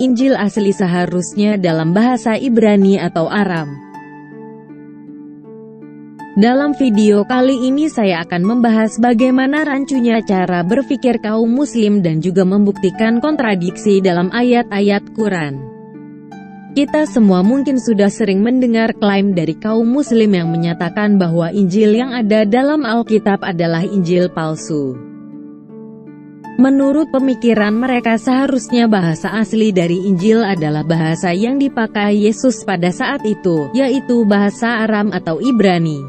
Injil asli seharusnya dalam bahasa Ibrani atau Aram. Dalam video kali ini saya akan membahas bagaimana rancunya cara berpikir kaum muslim dan juga membuktikan kontradiksi dalam ayat-ayat Quran. Kita semua mungkin sudah sering mendengar klaim dari kaum muslim yang menyatakan bahwa Injil yang ada dalam Alkitab adalah Injil palsu. Menurut pemikiran mereka seharusnya bahasa asli dari Injil adalah bahasa yang dipakai Yesus pada saat itu, yaitu bahasa Aram atau Ibrani.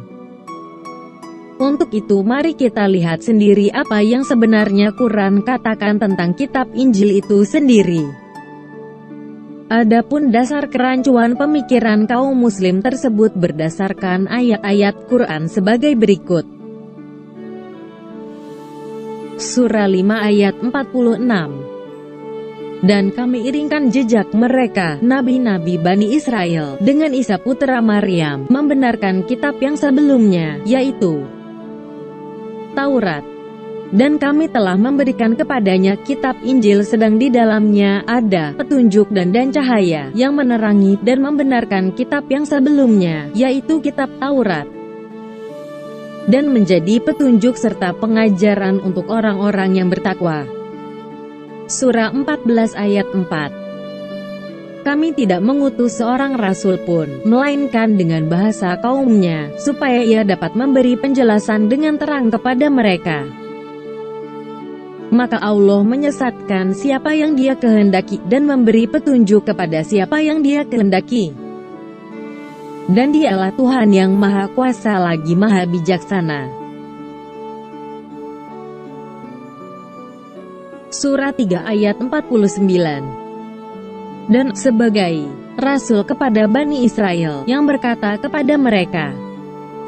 Untuk itu mari kita lihat sendiri apa yang sebenarnya Quran katakan tentang kitab Injil itu sendiri. Adapun dasar kerancuan pemikiran kaum muslim tersebut berdasarkan ayat-ayat Quran sebagai berikut. Surah 5 ayat 46. Dan kami iringkan jejak mereka, nabi-nabi Bani Israel, dengan Isa putra Maryam, membenarkan kitab yang sebelumnya, yaitu Taurat. Dan kami telah memberikan kepadanya kitab Injil sedang di dalamnya ada petunjuk dan cahaya yang menerangi dan membenarkan kitab yang sebelumnya, yaitu kitab Taurat. Dan menjadi petunjuk serta pengajaran untuk orang-orang yang bertakwa. Surah 14 ayat 4. Kami tidak mengutus seorang rasul pun, melainkan dengan bahasa kaumnya, supaya ia dapat memberi penjelasan dengan terang kepada mereka. Maka Allah menyesatkan siapa yang Dia kehendaki dan memberi petunjuk kepada siapa yang Dia kehendaki. Dan Dialah Tuhan yang Maha Kuasa lagi Maha Bijaksana. Surah 3 ayat 49. Dan sebagai rasul kepada Bani Israel yang berkata kepada mereka,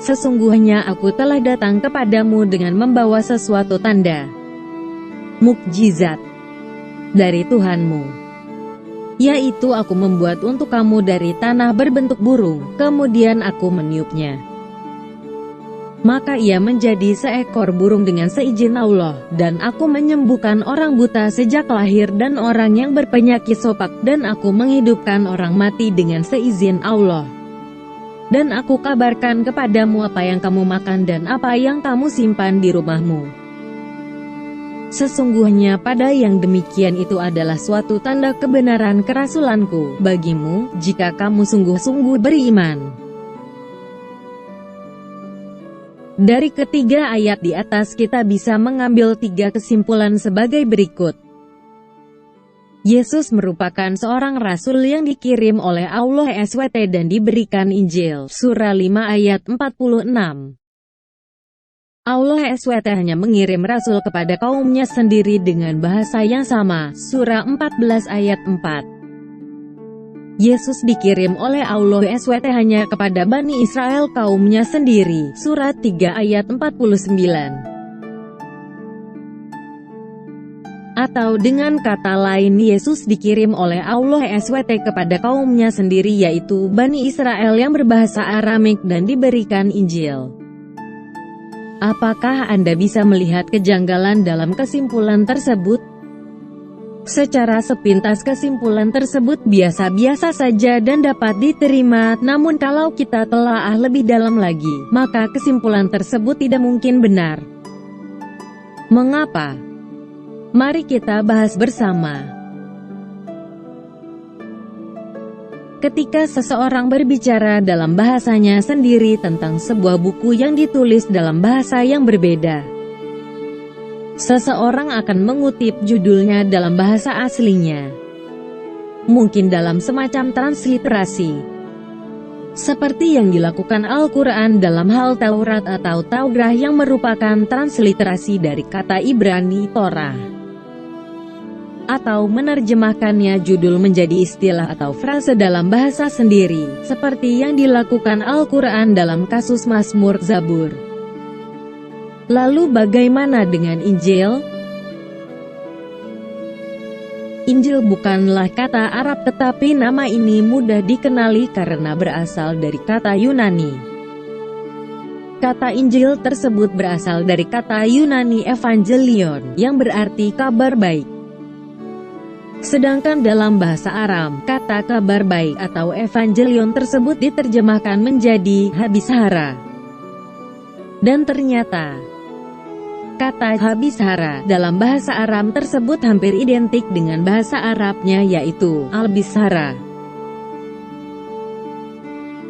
sesungguhnya aku telah datang kepadamu dengan membawa sesuatu tanda mukjizat dari Tuhanmu, yaitu aku membuat untuk kamu dari tanah berbentuk burung, kemudian aku meniupnya. Maka ia menjadi seekor burung dengan seizin Allah, dan aku menyembuhkan orang buta sejak lahir dan orang yang berpenyakit sopak, dan aku menghidupkan orang mati dengan seizin Allah. Dan aku kabarkan kepadamu apa yang kamu makan dan apa yang kamu simpan di rumahmu. Sesungguhnya pada yang demikian itu adalah suatu tanda kebenaran kerasulanku bagimu, jika kamu sungguh-sungguh beriman. Dari ketiga ayat di atas kita bisa mengambil tiga kesimpulan sebagai berikut. Yesus merupakan seorang rasul yang dikirim oleh Allah SWT dan diberikan Injil. Surah 5 ayat 46. Allah SWT hanya mengirim rasul kepada kaumnya sendiri dengan bahasa yang sama. Surah 14 ayat 4. Yesus dikirim oleh Allah SWT hanya kepada Bani Israel kaumnya sendiri. Surah 3 ayat 49. Atau dengan kata lain, Yesus dikirim oleh Allah SWT kepada kaumnya sendiri, yaitu Bani Israel yang berbahasa Aramik dan diberikan Injil. Apakah Anda bisa melihat kejanggalan dalam kesimpulan tersebut? Secara sepintas kesimpulan tersebut biasa-biasa saja dan dapat diterima, namun kalau kita telaah lebih dalam lagi, maka kesimpulan tersebut tidak mungkin benar. Mengapa? Mari kita bahas bersama. Ketika seseorang berbicara dalam bahasanya sendiri tentang sebuah buku yang ditulis dalam bahasa yang berbeda, seseorang akan mengutip judulnya dalam bahasa aslinya, mungkin dalam semacam transliterasi, seperti yang dilakukan Al-Quran dalam hal Taurat atau Taurah yang merupakan transliterasi dari kata Ibrani Torah. Atau menerjemahkannya judul menjadi istilah atau frase dalam bahasa sendiri, seperti yang dilakukan Al-Quran dalam kasus Mazmur Zabur. Lalu bagaimana dengan Injil? Injil bukanlah kata Arab, tetapi nama ini mudah dikenali karena berasal dari kata Yunani. Kata Injil tersebut berasal dari kata Yunani evangelion, yang berarti kabar baik. Sedangkan dalam bahasa Aram, kata kabar baik atau evangelion tersebut diterjemahkan menjadi habis hara. Dan ternyata, kata habis hara dalam bahasa Aram tersebut hampir identik dengan bahasa Arabnya, yaitu al-bishara.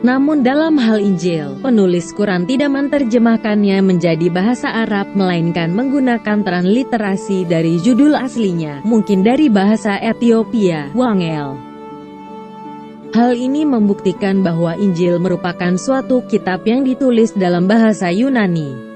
Namun dalam hal Injil, penulis Quran tidak menerjemahkannya menjadi bahasa Arab, melainkan menggunakan transliterasi dari judul aslinya, mungkin dari bahasa Ethiopia, Wangel. Hal ini membuktikan bahwa Injil merupakan suatu kitab yang ditulis dalam bahasa Yunani.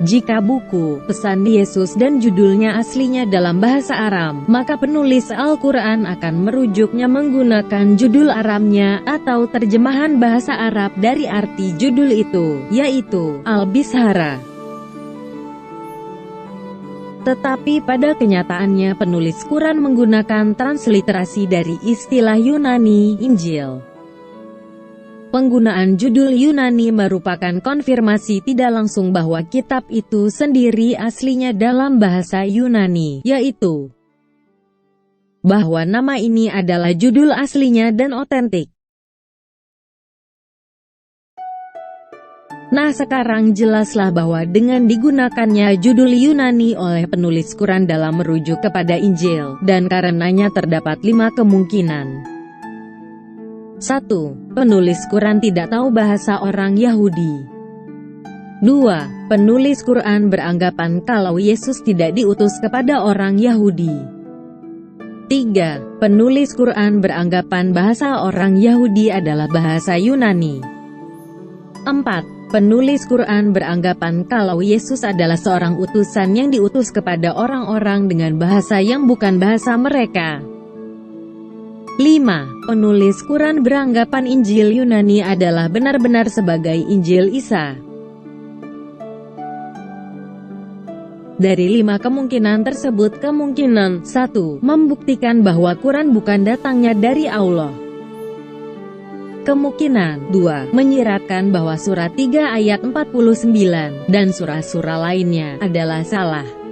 Jika buku Pesan Yesus dan judulnya aslinya dalam bahasa Aram, maka penulis Al-Quran akan merujuknya menggunakan judul Aramnya atau terjemahan bahasa Arab dari arti judul itu, yaitu Al-Bishara. Tetapi pada kenyataannya penulis Quran menggunakan transliterasi dari istilah Yunani, Injil. Penggunaan judul Yunani merupakan konfirmasi tidak langsung bahwa kitab itu sendiri aslinya dalam bahasa Yunani, yaitu bahwa nama ini adalah judul aslinya dan otentik. Nah, sekarang jelaslah bahwa dengan digunakannya judul Yunani oleh penulis Quran dalam merujuk kepada Injil, dan karenanya terdapat 5 kemungkinan. 1. Penulis Quran tidak tahu bahasa orang Yahudi. 2. Penulis Quran beranggapan kalau Yesus tidak diutus kepada orang Yahudi. 3. Penulis Quran beranggapan bahasa orang Yahudi adalah bahasa Yunani. 4. Penulis Quran beranggapan kalau Yesus adalah seorang utusan yang diutus kepada orang-orang dengan bahasa yang bukan bahasa mereka. 5. Penulis Quran beranggapan Injil Yunani adalah benar-benar sebagai Injil Isa. Dari 5 kemungkinan tersebut, kemungkinan 1 membuktikan bahwa Quran bukan datangnya dari Allah. Kemungkinan 2 menyiratkan bahwa surah 3 ayat 49 dan surah-surah lainnya adalah salah.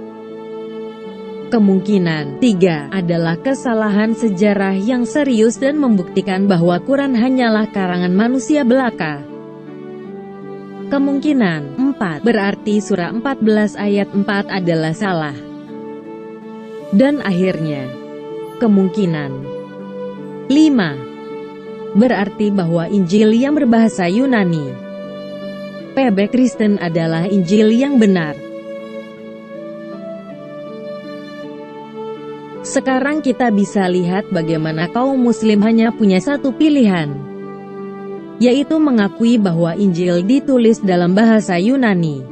Kemungkinan 3 adalah kesalahan sejarah yang serius dan membuktikan bahwa Quran hanyalah karangan manusia belaka. Kemungkinan 4 berarti surah 14 ayat 4 adalah salah. Dan akhirnya, kemungkinan 5 berarti bahwa Injil yang berbahasa Yunani, PB Kristen, adalah Injil yang benar. Sekarang kita bisa lihat bagaimana kaum muslim hanya punya satu pilihan, yaitu mengakui bahwa Injil ditulis dalam bahasa Yunani.